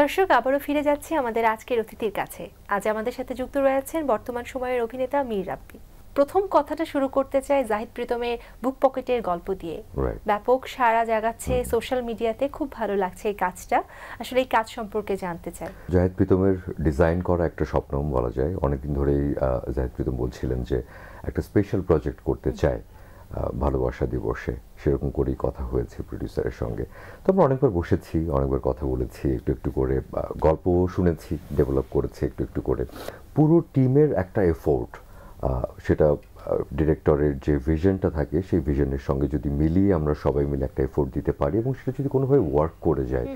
দর্শক, আবারও ফিরে যাচ্ছি আমাদের আজকের অতিথির কাছে। আজ আমাদের সাথে যুক্ত রয়েছেন বর্তমান সময়ের অভিনেতা মীর রাব্বি। প্রথম কথাটা শুরু করতে চাই জাহিদ প্রীতমের বুক পকেটের গল্প দিয়ে। ব্যাপক সাড়া জাগাচ্ছে সোশ্যাল মিডিয়াতে, খুব ভালো লাগছে এই কাজটা। আসলে এই কাজ সম্পর্কে জানতে চাই। জাহিদ প্রীতমের ডিজাইন করা একটা স্বপ্ন বলা যায়। অনেকদিন ধরেই জাহিদ প্রীতম বলছিলেন যে একটা স্পেশাল প্রজেক্ট করতে চায় ভালোবাসা দিবসে। সেরকম করেই কথা হয়েছে প্রডিউসারের সঙ্গে। তো আমরা অনেকবার বসেছি, অনেকবার কথা বলেছি, একটু একটু করে গল্প শুনেছি, ডেভেলপ করেছি একটু একটু করে। পুরো টিমের একটা এফোর্ট, সেটা ডিরেক্টরের যে ভিশনটা থাকে সেই ভিশনের সঙ্গে যদি মিলিয়ে আমরা সবাই মিলে একটা এফোর্ট দিতে পারি এবং সেটা যদি কোনোভাবে ওয়ার্ক করে যায়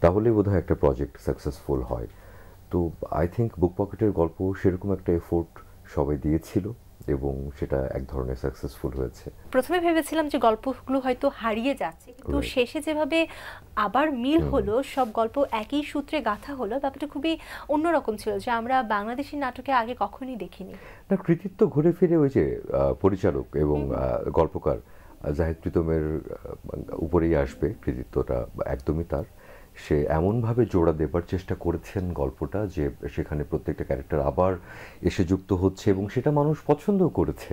তাহলে বোধহয় একটা প্রজেক্ট সাকসেসফুল হয়। তো আই থিঙ্ক বুক পকেটের গল্প সেরকম একটা এফোর্ট সবাই দিয়েছিল এবং সেটা এক ধরনের সাকসেসফুল হয়েছে। প্রথমে ভেবেছিলাম যে গল্পগুলো হয়তো হারিয়ে যাচ্ছে, কিন্তু শেষে যেভাবে আবার মিল হলো, সব গল্প একই সূত্রে গাঁথা হলো, ব্যাপারটা খুবই অন্যরকম ছিল, যে আমরা বাংলাদেশি নাটকে আগে কখনোই দেখিনি। না, কৃতিত্ব ঘুরে ফিরে ওই যে পরিচালক এবং গল্পকার জাহিদ প্রীতমের উপরেই আসবে কৃতিত্বটা, একদমই তার। সে এমনভাবে জোড়া দেবার চেষ্টা করেছেন গল্পটা যে সেখানে প্রত্যেকটা ক্যারেক্টার আবার এসে যুক্ত হচ্ছে এবং সেটা মানুষ পছন্দও করেছে।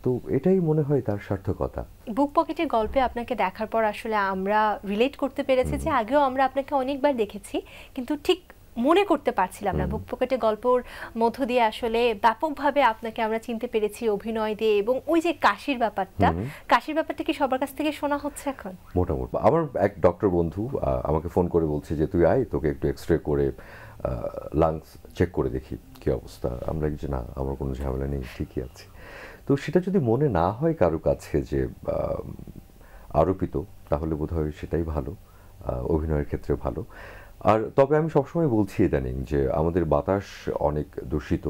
তো এটাই মনে হয় তার সার্থকতা। বুক পকেটের গল্পে আপনাকে দেখার পর আসলে আমরা রিলেট করতে পেরেছি যে আগেও আমরা আপনাকে অনেকবার দেখেছি, কিন্তু ঠিক মনে করতে পারছিলাম না। বুক পকেটের গল্পর মধ্য দিয়ে আসলে ব্যাপকভাবে আপনাকে আমরা চিনতে পেরেছি অভিনয় দিয়ে, এবং ওই যে কাশির ব্যাপারটা কি সবার কাছ থেকে শোনা হচ্ছে এখন? মোটামুটি আমার এক ডক্টর বন্ধু আমাকে ফোন করে বলছে যে তুই আয়, তোকে একটু এক্স রে করে লাংস চেক করে দেখি কি অবস্থা। আমরা কিছু না, আমার কোনো ঝামেলা নেই, ঠিকই আছে। তো সেটা যদি মনে না হয় কারো কাছে যে আরোপিত, তাহলে বোধহয় সেটাই ভালো, অভিনয়ের ক্ষেত্রে ভালো। আর তবে আমি সবসময় বলছি ইদানিং যে আমাদের বাতাস অনেক দূষিত,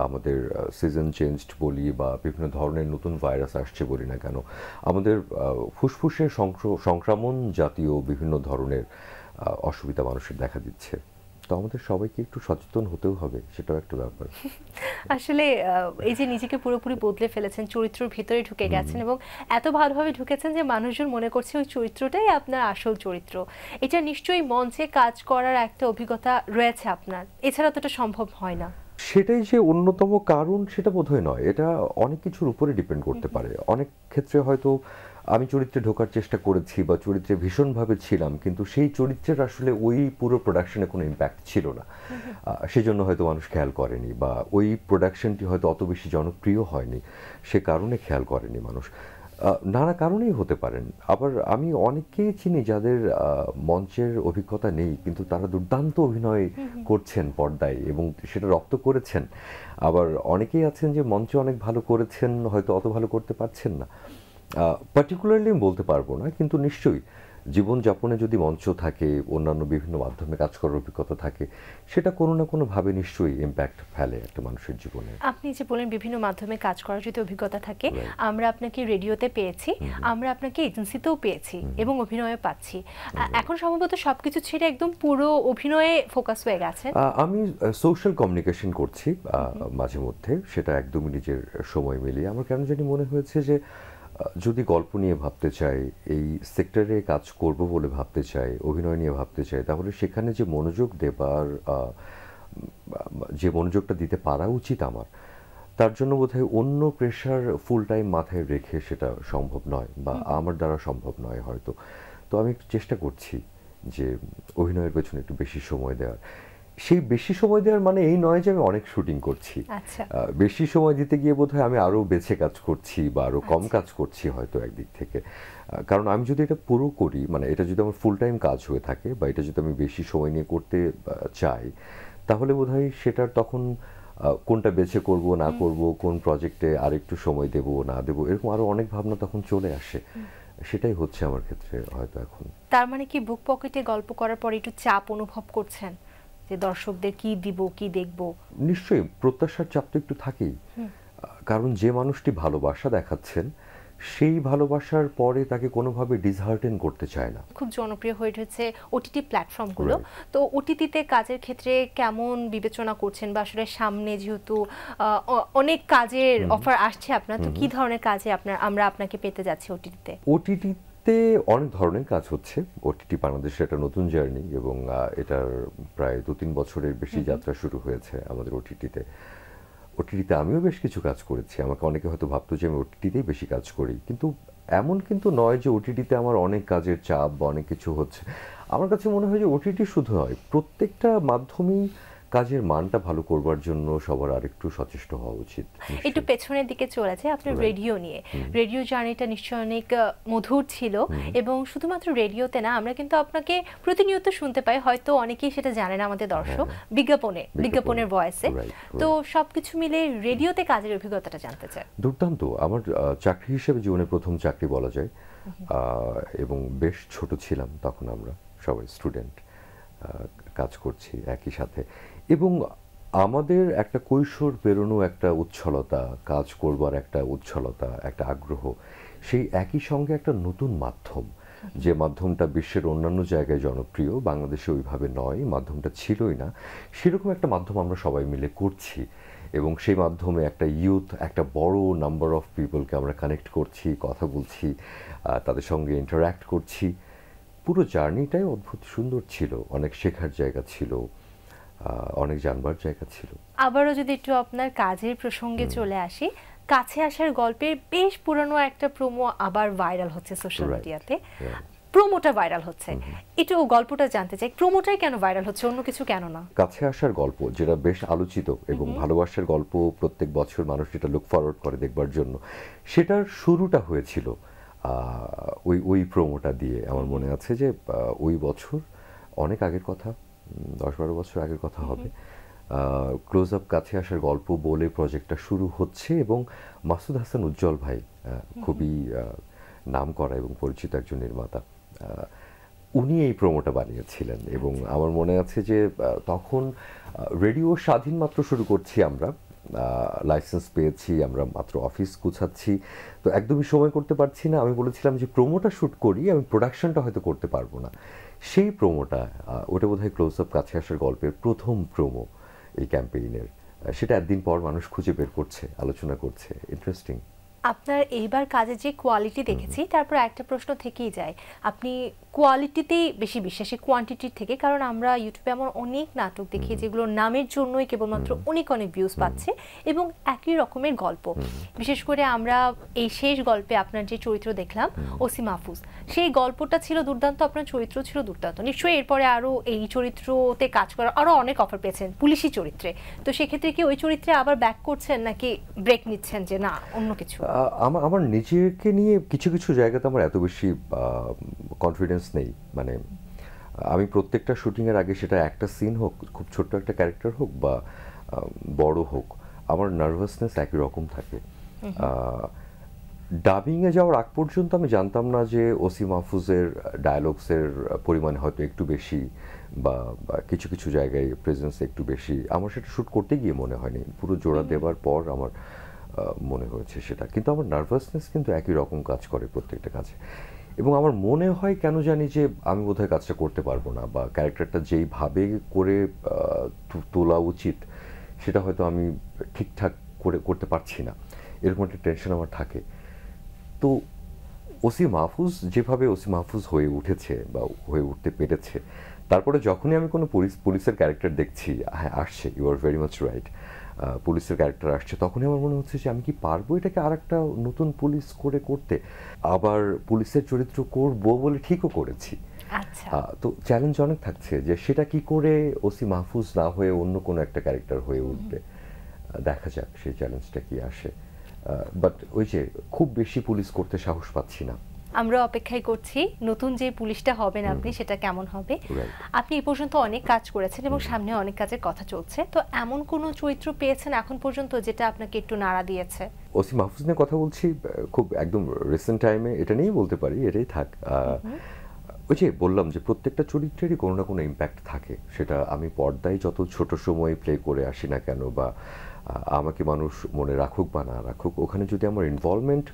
আমাদের সিজন চেঞ্জড বলি বা বিভিন্ন ধরনের নতুন ভাইরাস আসছে বলি না কেন, আমাদের ফুসফুসের সংক্রমণ জাতীয় বিভিন্ন ধরনের অসুবিধা মানুষের দেখা দিচ্ছে। তো আমাদের সবাইকে একটু সচেতন হতেও হবে, সেটাও একটা ব্যাপার। আসলে এই যে নিজেকে পুরোপুরি বদলে ফেলেছেন, চরিত্রের ভিতরে ঢুকে গেছেন এবং এত ভালোভাবে ঢুকেছেন যে মানুষজন মনে করছে ওই চরিত্রটাই আপনার আসল চরিত্র। এটা নিশ্চয়ই মঞ্চে কাজ করার একটা অভিজ্ঞতা রয়েছে আপনার, এছাড়া তো এটা সম্ভব হয় না। সেটাই যে অন্যতম কারণ সেটা বোধহয় নয়, এটা অনেক কিছুর উপরে ডিপেন্ড করতে পারে। অনেক ক্ষেত্রে হয়তো আমি চরিত্রে ঢোকার চেষ্টা করেছি বা চরিত্রে ভীষণভাবে ছিলাম, কিন্তু সেই চরিত্রের আসলে ওই পুরো প্রোডাকশনে কোনো ইম্প্যাক্ট ছিল না, সেজন্য হয়তো মানুষ খেয়াল করেনি, বা ওই প্রোডাকশনটি হয়তো অত বেশি জনপ্রিয় হয়নি, সে কারণে খেয়াল করেনি মানুষ। নানা কারণেই হতে পারেন। আবার আমি অনেককেই চিনি যাদের মঞ্চের অভিজ্ঞতা নেই, কিন্তু তারা দুর্দান্ত অভিনয় করছেন পর্দায় এবং সেটা রপ্ত করেছেন। আবার অনেকেই আছেন যে মঞ্চে অনেক ভালো করেছেন, হয়তো অত ভালো করতে পারছেন না। পার্টিকুলারলি আমি বলতে পারবো না, কিন্তু নিশ্চয়ই জীবনযাপনে যদি মঞ্চ থাকে, অন্যান্য বিভিন্ন মাধ্যমে কাজ করার অভিজ্ঞতা থাকে, সেটা কোনো না কোনোভাবে নিশ্চয়ই ইম্প্যাক্ট ফেলে একটা মানুষের জীবনে। আপনি যে বলেন বিভিন্ন মাধ্যমে কাজ করার যদি অভিজ্ঞতা থাকে, আমরা আপনাকে রেডিওতে পেয়েছি, আমরা আপনাকে এজেন্সিতেও পেয়েছি এবং অভিনয়ে পাচ্ছি। এখন সম্ভবত সবকিছু ছেড়ে একদম পুরো অভিনয়ে ফোকাস হয়ে গেছে। আমি সোশ্যাল কমিউনিকেশন করছি মাঝে মধ্যে, সেটা একদমই নিজের সময় মিলিয়ে। আমার কেন জানি মনে হয়েছে যে যদি গল্প নিয়ে ভাবতে চাই, এই সেক্টরে কাজ করব বলে ভাবতে চাই, অভিনয় নিয়ে ভাবতে চাই, তাহলে সেখানে যে মনোযোগ দেবার, যে মনোযোগটা দিতে পারা উচিত আমার, তার জন্য বোধহয় অন্য প্রেশার ফুল টাইম মাথায় রেখে সেটা সম্ভব নয়, বা আমার দ্বারা সম্ভব নয় হয়তো। তো আমি একটু চেষ্টা করছি যে অভিনয়ের পেছনে একটু বেশি সময় দেওয়ার। সেই বেশি সময় দেওয়ার মানে এই নয় যে আমি অনেক শুটিং করছি, বেশি সময় দিতে গিয়ে বোধহয় আমি আরও বেছে কাজ করছি বা আরও কম কাজ করছি হয়তো একদিক থেকে। কারণ আমি যদি এটা পুরো করি, মানে এটা যদি আমার ফুল টাইম কাজ হয়ে থাকে বা এটা যদি আমি বেশি সময় নিয়ে করতে চাই, তাহলে বোধহয় সেটার তখন কোনটা বেছে করব না করব, কোন প্রজেক্টে আরেকটু সময় দেব না দেব, এরকম আরও অনেক ভাবনা তখন চলে আসে। সেটাই হচ্ছে আমার ক্ষেত্রে হয়তো এখন। তার মানে কি বুক পকেটে গল্প করার পর একটু চাপ অনুভব করছেন যে দর্শকদের কি দিব, কি দেখব? নিশ্চয়ই প্রত্যাশার চাপ তো একটু থাকেই, কারণ যে মানুষটি ভালোবাসা দেখাচ্ছেন সেই ভালোবাসার পরে তাকে কোনোভাবে ডিসহার্টেন করতে চায় না। খুব জনপ্রিয় হয়ে উঠেছে ওটিটি প্ল্যাটফর্মগুলো, তো ওটিটিতে কাজের ক্ষেত্রে কেমন বিবেচনা করছেন, বা আসলে সামনে যেহেতু অনেক কাজের অফার আসছে আপনার, তো কি ধরনের কাজে আমরা আপনাকে পেতে যাচ্ছি ওটিটিতে? ওটিটিতে ওটিটিতে অনেক ধরনের কাজ হচ্ছে। ওটিটি বাংলাদেশে একটা নতুন জার্নি এবং এটার প্রায় 2-3 বছরের বেশি যাত্রা শুরু হয়েছে আমাদের ওটিটিতে। ওটিটিতে আমিও বেশ কিছু কাজ করেছি। আমাকে অনেকে হয়তো ভাবতো যে আমি ওটিটিতেই বেশি কাজ করি, কিন্তু এমন কিন্তু নয় যে ওটিটিতে আমার অনেক কাজের চাপ বা অনেক কিছু হচ্ছে। আমার কাছে মনে হয় যে ওটিটি শুধু নয়, প্রত্যেকটা মাধ্যমেই কাজের মানটা ভালো করবার জন্য সবার আরেকটু সচেষ্ট হওয়া উচিত। একটু পেছনের দিকে চলে যায় আপনার রেডিও নিয়ে। রেডিও জার্নিটা নিশ্চয়ই অনেক মধুর ছিল, এবং শুধুমাত্র রেডিওতে না, আমরা কিন্তু আপনাকে প্রতিনিয়ত শুনতে পাই, হয়তো অনেকেই সেটা জানে না আমাদের দর্শক, বিজ্ঞাপনের ভয়েসে। তো সবকিছু মিলে রেডিওতে কাজের অভিজ্ঞতাটা জানতে চাই। দুর্দান্ত। আমার চাকরি হিসেবে জীবনের প্রথম চাকরি বলা যায়, এবং বেশ ছোট ছিলাম তখন, আমরা সবাই স্টুডেন্ট কাজ করছি একই সাথে, এবং আমাদের একটা কৈশোর পেরোনো একটা উচ্ছলতা, কাজ করবার একটা উচ্ছলতা, একটা আগ্রহ, সেই একই সঙ্গে একটা নতুন মাধ্যম, যে মাধ্যমটা বিশ্বের অন্যান্য জায়গায় জনপ্রিয়, বাংলাদেশে ওইভাবে নয়, মাধ্যমটা ছিলই না, সেরকম একটা মাধ্যম আমরা সবাই মিলে করছি, এবং সেই মাধ্যমে একটা ইউথ, একটা বড় নাম্বার অফ পিপলকে আমরা কানেক্ট করছি, কথা বলছি, তাদের সঙ্গে ইন্টারঅ্যাক্ট করছি। পুরো জার্নিটাই অদ্ভুত সুন্দর ছিল, অনেক শেখার জায়গা ছিল, অনেক জানবার জায়গা ছিল। আবারও যদি একটু আপনার কাজের প্রসঙ্গে চলে আসি, কাছে আসার গল্পের বেশ পুরনো একটা প্রোমো আবার ভাইরাল হচ্ছে সোশ্যাল মিডিয়াতে। প্রোমোটা ভাইরাল হচ্ছে, একটু গল্পটা জানতে চাই, প্রোমোটাই কেন ভাইরাল হচ্ছে, অন্য কিছু কেন না? কাছে আসার গল্প যেটা বেশ আলোচিত এবং ভালোবাসার গল্প, প্রত্যেক বছর মানুষ যেটা লুক ফরওয়ার্ড করে দেখবার জন্য, সেটার শুরুটা হয়েছিল ওই প্রোমোটা দিয়ে। আমার মনে আছে যে ওই বছর, অনেক আগের কথা, 10-12 বছর আগের কথা হবে, ক্লোজ আপ কাছে আসার গল্প বলে প্রজেক্টটা শুরু হচ্ছে, এবং মাসুদ হাসান উজ্জ্বল ভাই খুবই নামকরা এবং পরিচিত একজন নির্মাতা, উনি এই প্রোমোটা বানিয়েছিলেন। এবং আমার মনে আছে যে তখন রেডিও স্বাধীন মাত্র শুরু করছি আমরা, লাইসেন্স পেয়েছি, আমরা মাত্র অফিস গুছাচ্ছি, তো একদমই সময় করতে পারছি না। আমি বলেছিলাম যে প্রোমোটা শ্যুট করি, আমি প্রোডাকশনটা হয়তো করতে পারবো না। সেই প্রোমোটা, ওটা বোধহয় ক্লোজ আপ কাছে আসার গল্পের প্রথম প্রোমো এই ক্যাম্পেইনের, সেটা একদিন পর মানুষ খুঁজে বের করছে, আলোচনা করছে। ইন্টারেস্টিং। আপনার এইবার কাজের যে কোয়ালিটি দেখেছি, তারপর একটা প্রশ্ন থেকেই যায়, আপনি কোয়ালিটিতেই বেশি বিশ্বাসী কোয়ান্টিটির থেকে? কারণ আমরা ইউটিউবে এমন অনেক নাটক দেখি যেগুলো নামের জন্যই কেবলমাত্র অনেক ভিউজ পাচ্ছে, এবং একই রকমের গল্প। বিশেষ করে আমরা এই শেষ গল্পে আপনার যে চরিত্র দেখলাম, ওসি মাহফুজ, সেই গল্পটা ছিল দুর্দান্ত, আপনার চরিত্র ছিল দুর্দান্ত। নিশ্চয়ই এরপরে আরও এই চরিত্রতে কাজ করার আরও অনেক অফার পেয়েছেন পুলিশি চরিত্রে, তো সেক্ষেত্রে কি ওই চরিত্রে আবার ব্যাক করছেন, নাকি ব্রেক নিচ্ছেন যে না অন্য কিছু? আমার নিজেকে নিয়ে কিছু কিছু জায়গাতে আমার এত বেশি কনফিডেন্স নেই। মানে আমি প্রত্যেকটা শুটিংয়ের আগে, সেটা একটা সিন হোক, খুব ছোট্ট একটা ক্যারেক্টার হোক বা বড় হোক, আমার নার্ভাসনেস একই রকম থাকে। ডাবিংয়ে যাওয়ার আগ পর্যন্ত আমি জানতাম না যে ওসি মাহফুজের ডায়ালগসের পরিমাণ হয়তো একটু বেশি, বা কিছু কিছু জায়গায় প্রেজেন্স একটু বেশি। আমার সেটা শ্যুট করতে গিয়ে মনে হয়নি, পুরো জোড়া দেওয়ার পর আমার মনে হয়েছে সেটা। কিন্তু আমার নার্ভাসনেস কিন্তু একই রকম কাজ করে প্রত্যেকটা কাজে, এবং আমার মনে হয় কেন জানি যে আমি বোধহয় কাজটা করতে পারবো না, বা ক্যারেক্টারটা যেইভাবে করে তোলা উচিত সেটা হয়তো আমি ঠিকঠাক করে করতে পারছি না, এরকম একটা টেনশন আমার থাকে। তো ওসি মাহফুজ যেভাবে ওসি মাহফুজ হয়ে উঠেছে বা হয়ে উঠতে পেরেছে, তারপরে যখনই আমি কোনো পুলিশের ক্যারেক্টার দেখছি, হ্যাঁ আসছে, you are very much right, পুলিশের ক্যারেক্টার আসছে, তখনই আমার মনে হচ্ছে যে আমি কি পারবো এটাকে আর একটা নতুন পুলিশ করে করতে, আবার পুলিশের চরিত্র করবো বলে ঠিকও করেছি। তো চ্যালেঞ্জ অনেক থাকছে যে সেটা কি করে ওসি মাহফুজ না হয়ে অন্য কোনো একটা ক্যারেক্টার হয়ে উঠবে। দেখা যাক সেই চ্যালেঞ্জটা কি আসে, বাট ওই যে খুব বেশি পুলিশ করতে সাহস পাচ্ছি না। আমরা অপেক্ষাই করছি নতুন যে পুলিশটা হবেন আপনি, সেটা কেমন হবে। আপনি এই পর্যন্ত অনেক কাজ করেছেন এবং সামনে অনেক কাজের কথা চলছে, তো এমন কোন চরিত্র পেয়েছেন এখন পর্যন্ত যেটা আপনাকে একটু নাড়া দিয়েছে? ওসি মাহফুজ নিয়ে কথা বলছি, খুব একদম রিসেন্ট টাইমে, এটা নিয়েই বলতে পারি, এটাই থাক। ওই যে বললাম যে প্রত্যেকটা চরিত্রেরই কোনো না কোনো ইম্প্যাক্ট থাকে, সেটা আমি পর্দায় যত ছোট সময় প্লে করে আসি না কেন, বা আমাকে মানুষ মনে রাখুক বা না রাখুক, ওখানে যদি আমার ইনভলভমেন্ট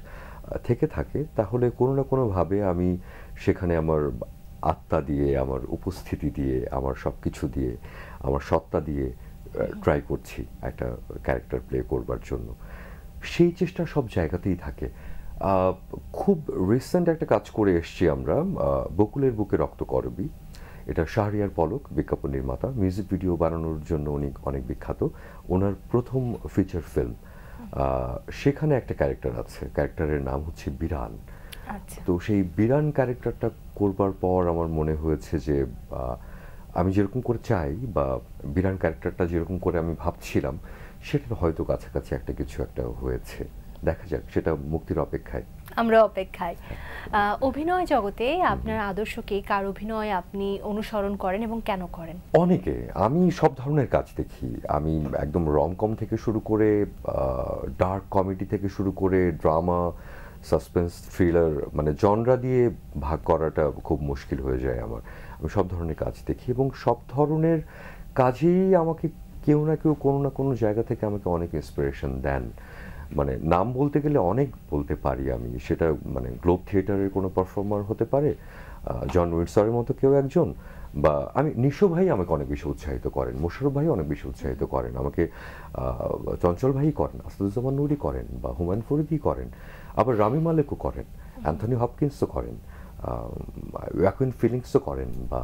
থেকে থাকে, তাহলে কোনো না কোনোভাবে আমি সেখানে আমার আত্মা দিয়ে, আমার উপস্থিতি দিয়ে, আমার সব কিছু দিয়ে, আমার সত্তা দিয়ে ট্রাই করছি একটা ক্যারেক্টার প্লে করবার জন্য। সেই চেষ্টা সব জায়গাতেই থাকে। আহ, খুব রিসেন্ট একটা কাজ করে এসেছি আমরা, বকুলের বুকে রক্ত করবি। এটা শাহরিয়ার পলক, বিজ্ঞাপন নির্মাতা, মিউজিক ভিডিও বানানোর জন্য উনি অনেক বিখ্যাত। ওনার প্রথম ফিচার ফিল্ম। সেখানে একটা ক্যারেক্টার আছে, ক্যারেক্টারের নাম হচ্ছে বিরান। আচ্ছা। তো সেই বিরান ক্যারেক্টারটা করবার পর আমার মনে হয়েছে যে আমি যেরকম করে চাই বা বিরান ক্যারেক্টারটা যেরকম করে আমি ভাবছিলাম সেটার হয়তো কাছাকাছি একটা কিছু একটা হয়েছে। দেখা যাক, সেটা মুক্তির অপেক্ষায়। আমরা অপেক্ষায়। অভিনয় জগতে আপনার আদর্শ কে, কার অভিনয় আপনি অনুসরণ করেন এবং কেন করেন? অনেকে, আমি সব ধরনের কাজ দেখি। আমি একদম রমকম থেকে শুরু করে ডার্ক কমেডি থেকে শুরু করে ড্রামা, সাসপেন্স, থ্রিলার, মানে জনরা দিয়ে ভাগ করাটা খুব মুশকিল হয়ে যায় আমার। আমি সব ধরনের কাজ দেখি এবং সব ধরনের কাজেই আমাকে কেউ না কেউ কোনো না কোনো জায়গা থেকে আমাকে অনেক ইন্সপিরেশন দেন। মানে নাম বলতে গেলে অনেক বলতে পারি আমি, সেটা মানে গ্লোব থিয়েটারের কোনো পারফর্মার হতে পারে, জন উইন্ডসরের মতো কেউ একজন, বা আমি নিশো ভাই আমাকে অনেক বেশি উৎসাহিত করেন, মোশাররফ ভাই অনেক বেশি উৎসাহিত করেন আমাকে, চঞ্চল ভাই করেন, আসাদুজ্জামান নুরি করেন, বা হুমায়ুন ফরিদি করেন, আবার রামি মালেকও করেন, অ্যান্থনি হপকিন্সও করেন, ওয়াকুইন ফিলিংসও করেন, বা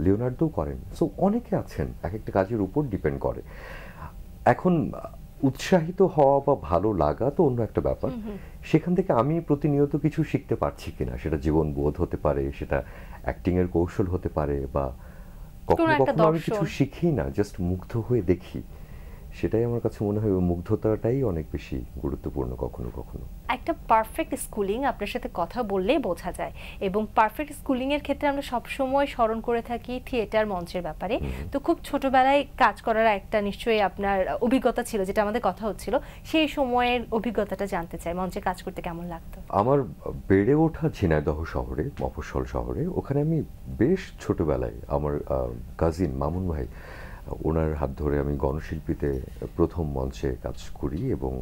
লিওনার্দোও করেন। সো অনেকে আছেন, এক একটা কাজের উপর ডিপেন্ড করে। এখন উৎসাহিত হওয়া বা ভালো লাগা তো অন্য একটা ব্যাপার। সেখান থেকে আমি প্রতিনিয়ত কিছু শিখতে পারছি কিনা, সেটা জীবন বোধ হতে পারে, সেটা অ্যাক্টিং এর কৌশল হতে পারে, বা কখনো কখনো আমি কিছু শিখি না, জাস্ট মুগ্ধ হয়ে দেখি। সেটাই আমার কাছে মনে হয়, ওই মুগ্ধতাটাই অনেক বেশি গুরুত্বপূর্ণ কখনো কখনো। একটা পারফেক্ট স্কুলিং আপনার সাথে কথা বললেই বোঝা যায়, এবং পারফেক্ট স্কুলিং এর ক্ষেত্রে আমরা সব সময় স্মরণ করে থাকি থিয়েটার মঞ্চের ব্যাপারে। তো খুব ছোটবেলায় কাজ করার একটা নিশ্চয়ই আপনার অভিজ্ঞতা ছিল, যেটা আমাদের কথা হচ্ছিল, সেই সময়ের অভিজ্ঞতাটা জানতে চাই, মঞ্চে কাজ করতে কেমন লাগতো? আমার বেড়ে ওঠা ঝিনাইদহ শহরে, মফস্বল শহরে। ওখানে আমি বেশ ছোটবেলায় আমার কাজিন মামুন ভাই, ওনার হাত ধরে আমি গণশিল্পীতে প্রথম মঞ্চে কাজ করি, এবং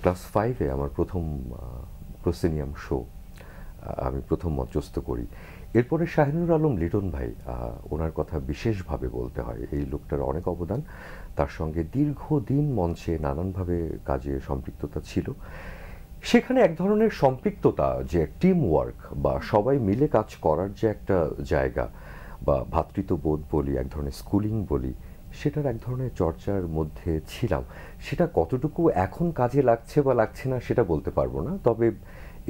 ক্লাস 5-এ আমার প্রথম প্রসিনিয়াম শো আমি প্রথম মঞ্চস্থ করি। এরপরে শাহিনুর আলম লিটন ভাই, ওনার কথা বিশেষভাবে বলতে হয়, এই লোকটার অনেক অবদান। তার সঙ্গে দীর্ঘদিন মঞ্চে নানানভাবে কাজে সম্পৃক্ততা ছিল। সেখানে এক ধরনের সম্পৃক্ততা, যে টিম ওয়ার্ক বা সবাই মিলে কাজ করার যে একটা জায়গা, বা ভ্রাতৃত্ববোধ বলি, এক ধরনের স্কুলিং বলি, সেটার এক ধরনের চর্চার মধ্যে ছিলাম। সেটা কতটুকু এখন কাজে লাগছে বা লাগছে না সেটা বলতে পারবো না, তবে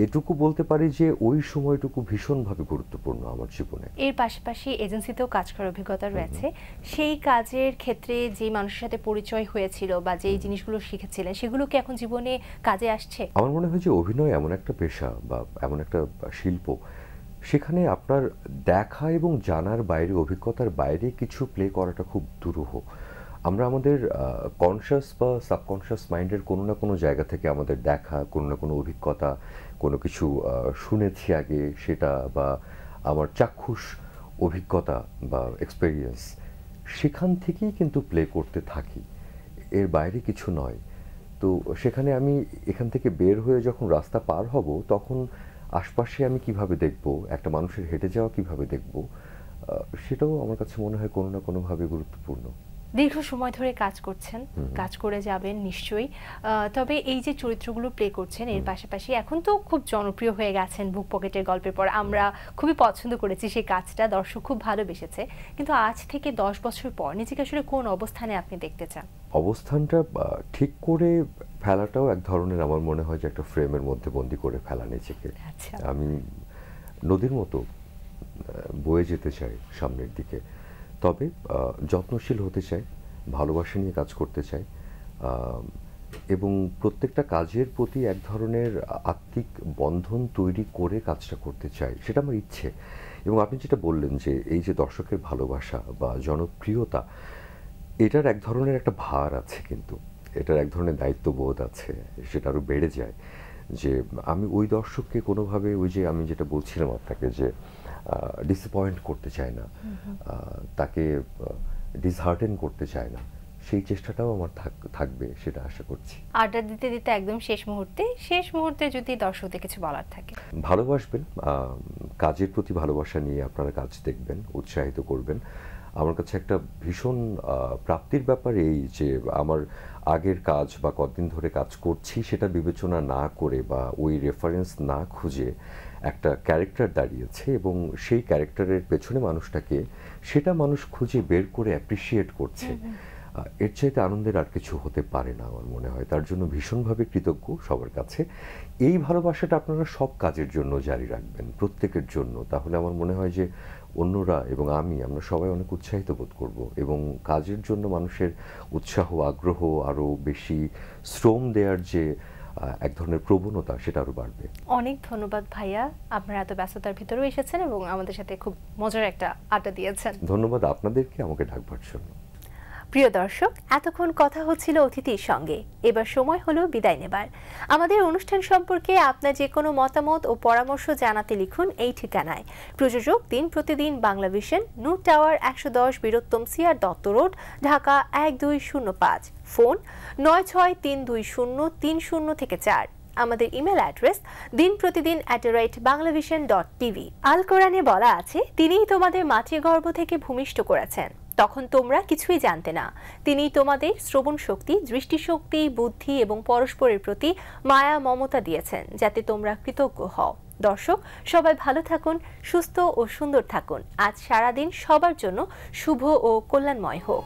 এটুকু বলতে পারি যে ওই সময়টুকু ভীষণভাবে গুরুত্বপূর্ণ আমার জীবনে। এর পাশাপাশি এজেন্সিতেও কাজ করার অভিজ্ঞতা রয়েছে। সেই কাজের ক্ষেত্রে যে মানুষের সাথে পরিচয় হয়েছিল বা যেই জিনিসগুলো শিখেছিলেন, সেগুলো কি এখন জীবনে কাজে আসছে? আমার মনে হয় যে অভিনয় এমন একটা পেশা বা এমন একটা শিল্প, সেখানে আপনার দেখা এবং জানার বাইরে, অভিজ্ঞতার বাইরে কিছু প্লে করাটা খুব দুরূহ। আমরা আমাদের কনশাস বা সাবকনশাস মাইন্ডের কোনো না কোনো জায়গা থেকে আমাদের দেখা, কোনো না কোনো অভিজ্ঞতা, কোনো কিছু শুনেছি আগে সেটা, বা আমার চাক্ষুষ অভিজ্ঞতা বা এক্সপেরিয়েন্স, সেখান থেকেই কিন্তু প্লে করতে থাকি, এর বাইরে কিছু নয়। তো সেখানে আমি এখান থেকে বের হয়ে যখন রাস্তা পার হব, তখন আশপাশে আমি কিভাবে দেখব, একটা মানুষের হেঁটে যাওয়া কিভাবে দেখব, সেটাও আমার কাছে মনে হয় কোনো না কোনোভাবে গুরুত্বপূর্ণ। দীর্ঘ সময় ধরে কাজ করছেন, কাজ করে যাবেন নিশ্চয়ই। তবে এই যে চরিত্রগুলো প্লে করছেন, এর পাশাপাশি এখন তো খুব জনপ্রিয় হয়ে গেছেন বুক পকেটের গল্পের পর। আমরা খুবই পছন্দ করেছি সেই কাজটা, দর্শক খুব ভালোবেসেছে। কিন্তু আজ থেকে 10 বছর পর নিজেকে আসলে কোন অবস্থানে আপনি দেখতে চান? অবস্থানটা ঠিক করে ফেলাটাও এক ধরনের, আমার মনে হয় যে একটা ফ্রেমের মধ্যে বন্দি করে ফেলা নিজেকে। আচ্ছা। আমি নদীর মতো বয়ে যেতে চাই সামনের দিকে, তবে যত্নশীল হতে চাই, ভালোবাসা নিয়ে কাজ করতে চাই, এবং প্রত্যেকটা কাজের প্রতি এক ধরনের আত্মিক বন্ধন তৈরি করে কাজটা করতে চাই, সেটা আমার ইচ্ছে। এবং আপনি যেটা বললেন যে এই যে দর্শকের ভালোবাসা বা জনপ্রিয়তা, এটার এক ধরনের একটা ভার আছে, কিন্তু এটার এক ধরনের দায়িত্ববোধ আছে, সেটা আরও বেড়ে যায়। যে আমি ওই দর্শককে কোনোভাবে, ওই যে আমি যেটা বলছিলাম আপনাকে, যে ডিসঅ্যাপয়েন্ট করতে চায় না, তাকে ডিসহার্টেন করতে চায় না, সেই চেষ্টাটাও আমার থাকবে, সেটা আশা করছি। আড্ডা দিতে দিতে একদম শেষ মুহূর্তে যদি দর্শকদের কিছু বলার থাকে। ভালোবাসবেন, কাজের প্রতি ভালোবাসা নিয়ে আপনারা কাজ দেখবেন, উৎসাহিত করবেন, আমার কাছে একটা ভীষণ প্রাপ্তির ব্যাপার এই যে আমার আগের কাজ বা কতদিন ধরে কাজ করছি সেটা বিবেচনা না করে বা ওই রেফারেন্স না খুঁজে একটা ক্যারেক্টার দাঁড়িয়েছে এবং সেই ক্যারেক্টারের পেছনে মানুষটাকে সেটা মানুষ খুঁজে বের করে অ্যাপ্রিসিয়েট করছে। এর চাইতে আনন্দের আর কিছু হতে পারে না আমার মনে হয়। তার জন্য ভীষণভাবে কৃতজ্ঞ সবার কাছে। এই ভালোবাসাটা আপনারা সব কাজের জন্য জারি রাখবেন, প্রত্যেকের জন্য। তাহলে আমার মনে হয় যে অন্যরা এবং আমরা সবাই অনেক উৎসাহিত বোধ করব এবং কাজের জন্য মানুষের উৎসাহ, আগ্রহ আরও বেশি, শ্রম দেওয়ার যে এক ধরনের প্রবণতা সেটা আরও বাড়বে। অনেক ধন্যবাদ ভাইয়া, আপনারা এত ব্যস্ততার ভিতরেও এসেছেন এবং আমাদের সাথে খুব মজার একটা আড্ডা দিয়েছেন। ধন্যবাদ আপনাদেরকে আমাকে ডাকবার জন্য। প্রিয় দর্শক, এতক্ষণ কথা হচ্ছিল অতিথির সঙ্গে। এবার সময় হলো বিদায় নেবার। আমাদের অনুষ্ঠান সম্পর্কে আপনার যে কোনো মতামত ও পরামর্শ জানাতে লিখুন এই ঠিকানায়। প্রযোজক দিন প্রতিদিন Banglavision, Noor tower ১১০, Bir Uttam CR Datta road, Dhaka ১২০৫। Phone ৯৬৩২০৩০-৪। আমাদের ইমেল অ্যাড্রেস dinprotidin@banglavision.tv। আল কোরআনে বলা আছে, তিনিই তোমাদের মাতৃগর্ভ থেকে ভূমিষ্ঠ করেছেন, তখন তোমরা কিছুই জানতে না। তিনি তোমাদের শ্রবণ শক্তি, দৃষ্টিশক্তি, বুদ্ধি এবং পরস্পরের প্রতি মায়া মমতা দিয়েছেন, যাতে তোমরা কৃতজ্ঞ হও। দর্শক, সবাই ভালো থাকুন, সুস্থ ও সুন্দর থাকুন। আজ সারাদিন সবার জন্য শুভ ও কল্যাণময় হোক।